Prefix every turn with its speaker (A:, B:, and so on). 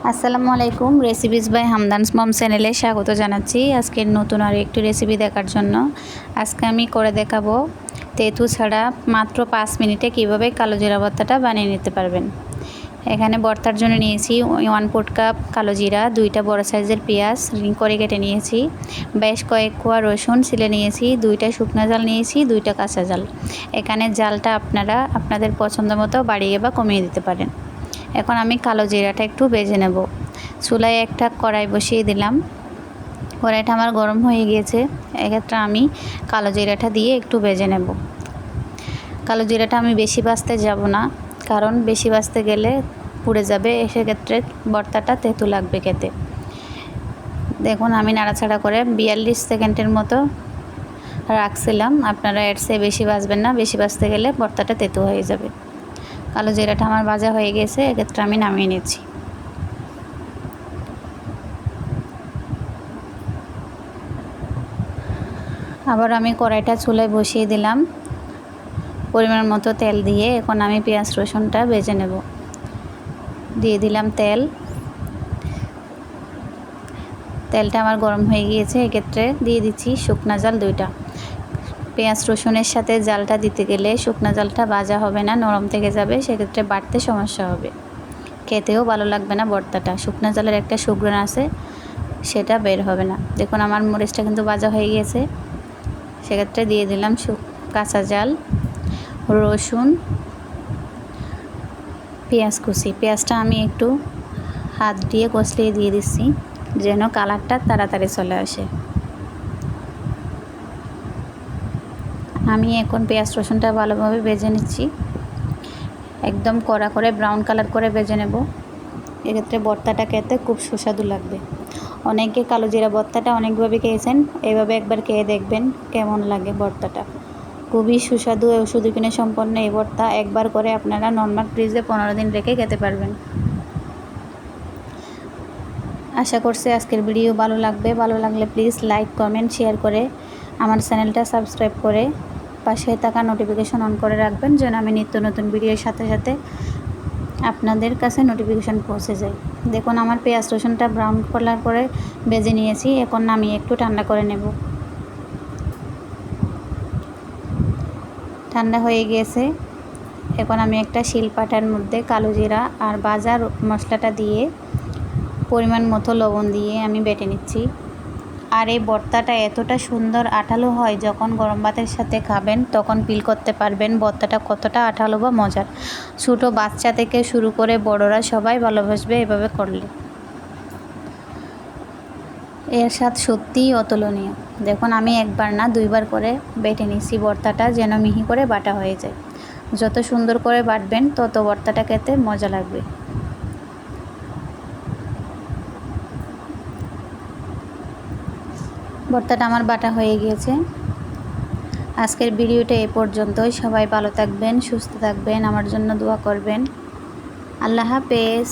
A: আসসালামু আলাইকুম। Recipes by হামদানস মম চ্যানেলে স্বাগত জানাচ্ছি আজকের নতুন আর একটি রেসিপি দেখার জন্য। আজকে আমি করে দেখাবো তেঁতু ছাড়া মাত্র 5 মিনিটে কিভাবে কালো জিরা ভর্তাটা বানিয়ে নিতে পারবেন। এখানে ভর্তার জন্য নিয়েছি 1 কাপ কালো জিরা, 2টা বড় সাইজের পেঁয়াজ রিং করে কেটে নিয়েছি, বেশ কয়েক কোয়া রসুন ছিলে নিয়েছি, 2টা শুকনো জাল নিয়েছি, 2টা কাঁচা জাল। এখানে জালটা আপনারা আপনাদের পছন্দ মতো বাড়িয়ে বা কমিয়ে দিতে পারেন। এখন আমি কালো জিরাটা একটু ভেজে নেব। চুলায় একটা কড়াই বসিয়ে দিলাম। কড়াইটা আমার গরম হয়ে গিয়েছে। এক্ষেত্রে আমি কালো জিরাটা দিয়ে একটু ভেজে নেব। কালো জিরাটা আমি বেশি ভাজতে যাব না, কারণ বেশি ভাজতে গেলে পুড়ে যাবে, সেক্ষেত্রে ভর্তাটা তেঁতু লাগবে খেতে। দেখুন আমি নাড়াচাড়া করে 42 সেকেন্ডের মতো রাখছিলাম। আপনারা এর চেয়ে বেশি ভাজবেন না, বেশি ভাজতে গেলে ভর্তাটা তেঁতু হয়ে যাবে। কালো জিরাটা আমার ভাজা হয়ে গেছে, এক্ষেত্রে আমি নামিয়ে নিচ্ছি। আবার আমি কড়াইটা চুলায় বসিয়ে দিলাম, পরিমাণ মতো তেল দিয়ে। এখন আমি পেঁয়াজ রসুনটা ভেজে নেব। দিয়ে দিলাম তেলটা আমার গরম হয়ে গিয়েছে, এক্ষেত্রে দিয়ে দিচ্ছি শুকনো জাল 2টা। পেঁয়াজ রসুনের সাথে জালটা দিতে গেলে শুকনো জালটা ভাজা হবে না, নরম থেকে যাবে, সেক্ষেত্রে বাটতে সমস্যা হবে, খেতেও ভালো লাগবে না ভর্তাটা। শুকনো জালের একটা সুঘ্রাণ আছে, সেটা বের হবে না। দেখুন আমার মরিচটা কিন্তু ভাজা হয়ে গিয়েছে, সেক্ষেত্রে দিয়ে দিলাম কাঁচা জাল, রসুন, পেঁয়াজ কুচি। পেঁয়াজটা আমি একটু হাত দিয়ে কষলিয়ে দিয়ে দিচ্ছি, যেন কালারটা তাড়াতাড়ি চলে আসে। আমি এখন পেঁয়াজ রসুনটা ভালোভাবে ভেজে নিচ্ছি, একদম কড়া করে ব্রাউন কালার করে ভেজে নেব। এক্ষেত্রে ভর্তাটা খেতে খুব সুস্বাদু লাগবে। অনেকে কালো জিরা ভর্তাটা অনেকভাবে খেয়েছেন, এইভাবে একবার খেয়ে দেখবেন কেমন লাগে ভর্তাটা। খুবই সুস্বাদু ও সুদীগুণে সম্পন্ন এই ভর্তা একবার করে আপনারা নর্মাল ফ্রিজে 15 দিন রেখে খেতে পারবেন। আশা করছি আজকের ভিডিও ভালো লাগবে। ভালো লাগলে প্লিজ লাইক, কমেন্ট, শেয়ার করে আমার চ্যানেলটা সাবস্ক্রাইব করে পাশে থাকা নোটিফিকেশন অন করে রাখবেন, যেন আমি নিত্য নতুন ভিডিওর সাথে সাথে আপনাদের কাছে নোটিফিকেশন পৌঁছে যায়। দেখুন আমার পেঁয়াজ রসুনটা ব্রাউন কালার করে ভেজে নিয়েছি, এখন আমি একটু ঠান্ডা করে নেব। ঠান্ডা হয়ে গিয়েছে, এখন আমি একটা শিলপাটার মধ্যে কালো জিরা আর বাজার মশলাটা দিয়ে পরিমাণ মতো লবণ দিয়ে আমি বেটে নিচ্ছি। আর এই ভর্তাটা এতটা সুন্দর আঠালো হয়, যখন গরম ভাতের সাথে খাবেন তখন ফিল করতে পারবেন ভর্তাটা কতটা আঠালো বা মজার। ছোটো বাচ্চা থেকে শুরু করে বড়রা সবাই ভালোবাসবে এভাবে করলে। এর স্বাদ সত্যিই অতুলনীয়। দেখুন আমি একবার না 2বার করে বেটে নিচ্ছি ভর্তাটা, যেন মিহি করে বাটা হয়ে যায়। যত সুন্দর করে বাটবেন তত ভর্তাটা খেতে মজা লাগবে। ভর্তাটা আমার বাটা হয়ে গিয়েছে। আজকের ভিডিওটা এ পর্যন্তই। সবাই ভালো থাকবেন, সুস্থ থাকবেন, আমার জন্য দোয়া করবেন। আল্লাহ হাফেজ।